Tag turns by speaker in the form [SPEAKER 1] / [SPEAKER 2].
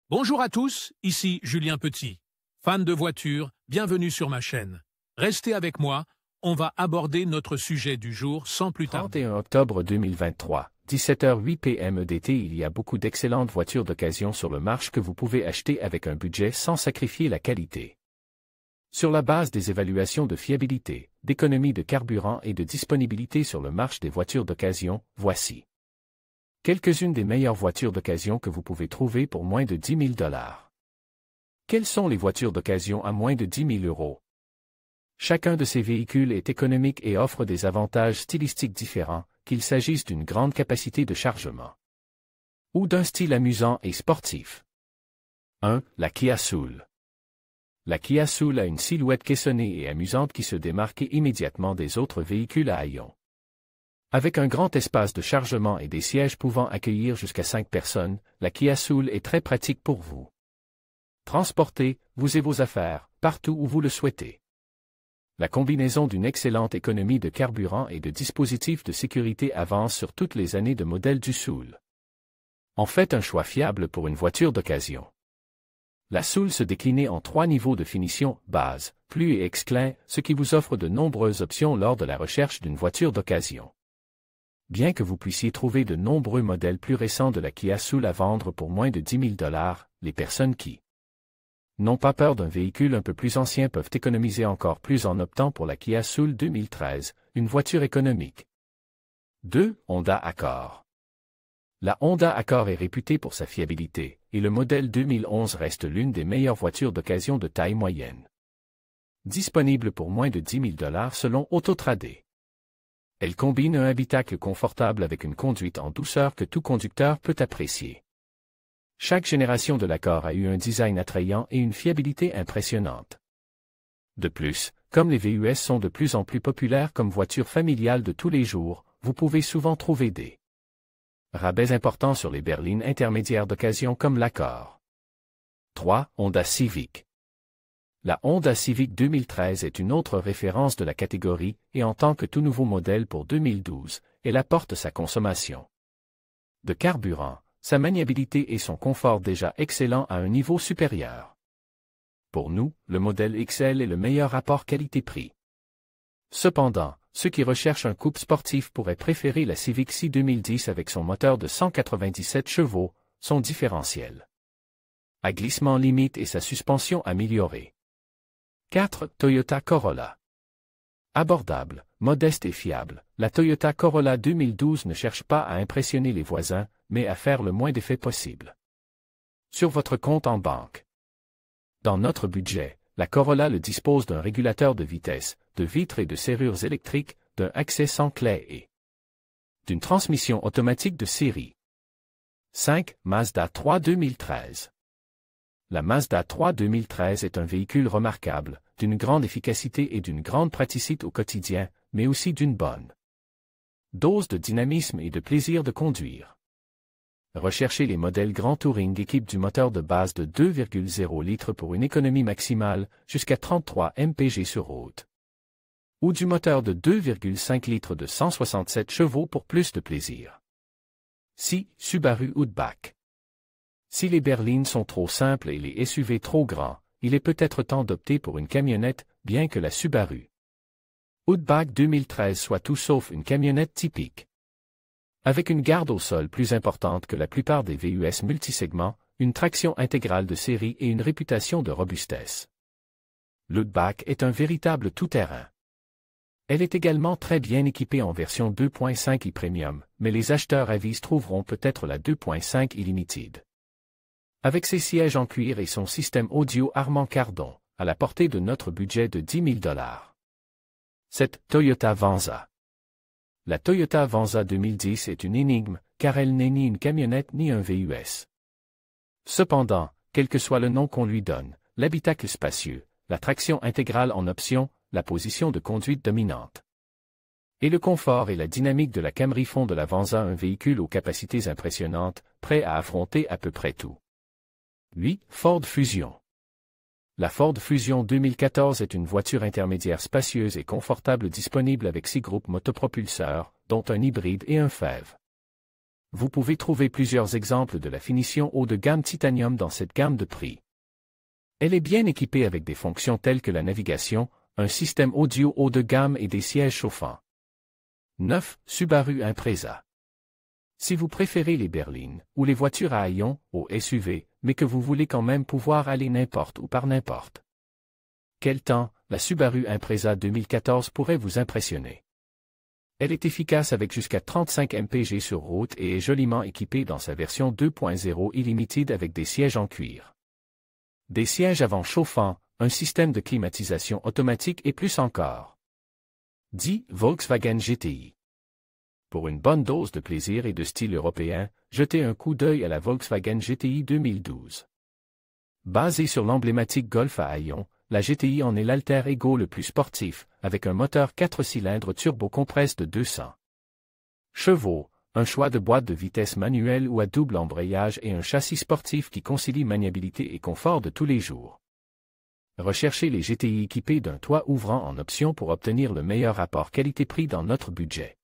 [SPEAKER 1] Bonjour à tous, ici Julien Petit. Fan de voitures, bienvenue sur ma chaîne. Restez avec moi, on va aborder notre sujet du jour sans plus tarder.
[SPEAKER 2] 31 octobre 2023, 17h08 p.m. EDT. Il y a beaucoup d'excellentes voitures d'occasion sur le marché que vous pouvez acheter avec un budget sans sacrifier la qualité. Sur la base des évaluations de fiabilité, d'économie de carburant et de disponibilité sur le marché des voitures d'occasion, voici quelques-unes des meilleures voitures d'occasion que vous pouvez trouver pour moins de 10 000 $. Quelles sont les voitures d'occasion à moins de 10 000 €? Chacun de ces véhicules est économique et offre des avantages stylistiques différents, qu'il s'agisse d'une grande capacité de chargement ou d'un style amusant et sportif. 1. La Kia Soul. La Kia Soul a une silhouette caissonnée et amusante qui se démarque immédiatement des autres véhicules à haillons. Avec un grand espace de chargement et des sièges pouvant accueillir jusqu'à 5 personnes, la Kia Soul est très pratique pour vous transporter, vous et vos affaires, partout où vous le souhaitez. La combinaison d'une excellente économie de carburant et de dispositifs de sécurité avance sur toutes les années de modèle du Soul. En fait un choix fiable pour une voiture d'occasion. La Soul se décline en 3 niveaux de finition, base, plus et exclin, ce qui vous offre de nombreuses options lors de la recherche d'une voiture d'occasion. Bien que vous puissiez trouver de nombreux modèles plus récents de la Kia Soul à vendre pour moins de 10 000 $, les personnes qui n'ont pas peur d'un véhicule un peu plus ancien peuvent économiser encore plus en optant pour la Kia Soul 2013, une voiture économique. 2. Honda Accord. La Honda Accord est réputée pour sa fiabilité, et le modèle 2011 reste l'une des meilleures voitures d'occasion de taille moyenne. Disponible pour moins de 10 000 $ selon Autotrader. Elle combine un habitacle confortable avec une conduite en douceur que tout conducteur peut apprécier. Chaque génération de l'Accord a eu un design attrayant et une fiabilité impressionnante. De plus, comme les VUS sont de plus en plus populaires comme voitures familiales de tous les jours, vous pouvez souvent trouver des rabais importants sur les berlines intermédiaires d'occasion comme l'Accord. 3. Honda Civic. La Honda Civic 2013 est une autre référence de la catégorie, et en tant que tout nouveau modèle pour 2012, elle apporte sa consommation de carburant, sa maniabilité et son confort déjà excellents à un niveau supérieur. Pour nous, le modèle XL est le meilleur rapport qualité-prix. Cependant, ceux qui recherchent un couple sportif pourraient préférer la Civic Si 2010 avec son moteur de 197 chevaux, son différentiel à glissement limite et sa suspension améliorée. 4. Toyota Corolla. Abordable, modeste et fiable, la Toyota Corolla 2012 ne cherche pas à impressionner les voisins, mais à faire le moins d'effets possible sur votre compte en banque. Dans notre budget, la Corolla le dispose d'un régulateur de vitesse, de vitres et de serrures électriques, d'un accès sans clé et d'une transmission automatique de série. 5. Mazda 3 2013. La Mazda 3 2013 est un véhicule remarquable, d'une grande efficacité et d'une grande praticité au quotidien, mais aussi d'une bonne dose de dynamisme et de plaisir de conduire. Recherchez les modèles Grand Touring équipent du moteur de base de 2,0 litres pour une économie maximale jusqu'à 33 mpg sur route, ou du moteur de 2,5 litres de 167 chevaux pour plus de plaisir. 6. Subaru Outback. Si les berlines sont trop simples et les SUV trop grands, il est peut-être temps d'opter pour une camionnette, bien que la Subaru Outback 2013 soit tout sauf une camionnette typique. Avec une garde au sol plus importante que la plupart des VUS multisegments, une traction intégrale de série et une réputation de robustesse, l'Outback est un véritable tout-terrain. Elle est également très bien équipée en version 2.5 e-Premium, mais les acheteurs avises trouveront peut-être la 2.5 e-Limited. Avec ses sièges en cuir et son système audio Harman Kardon, à la portée de notre budget de 10 000 $. 7. Toyota Venza. La Toyota Venza 2010 est une énigme, car elle n'est ni une camionnette ni un VUS. Cependant, quel que soit le nom qu'on lui donne, l'habitacle spacieux, la traction intégrale en option, la position de conduite dominante et le confort et la dynamique de la Camry font de la Venza un véhicule aux capacités impressionnantes, prêt à affronter à peu près tout. 8. Ford Fusion. La Ford Fusion 2014 est une voiture intermédiaire spacieuse et confortable disponible avec 6 groupes motopropulseurs, dont un hybride et un FEV. vous pouvez trouver plusieurs exemples de la finition haut de gamme Titanium dans cette gamme de prix. Elle est bien équipée avec des fonctions telles que la navigation, un système audio haut de gamme et des sièges chauffants. 9. Subaru Impreza. Si vous préférez les berlines ou les voitures à haillons, aux SUV, mais que vous voulez quand même pouvoir aller n'importe où par n'importe quel temps, la Subaru Impreza 2014 pourrait vous impressionner. Elle est efficace avec jusqu'à 35 mpg sur route et est joliment équipée dans sa version 2.0 Illimited avec des sièges en cuir, des sièges avant chauffants, un système de climatisation automatique et plus encore. 10. Volkswagen GTI. Pour une bonne dose de plaisir et de style européen, jetez un coup d'œil à la Volkswagen GTI 2012. Basée sur l'emblématique Golf à haillons, la GTI en est l'alter ego le plus sportif, avec un moteur 4 cylindres turbo-compresse de 200 chevaux, un choix de boîte de vitesse manuelle ou à double embrayage et un châssis sportif qui concilie maniabilité et confort de tous les jours. Recherchez les GTI équipés d'un toit ouvrant en option pour obtenir le meilleur rapport qualité-prix dans notre budget.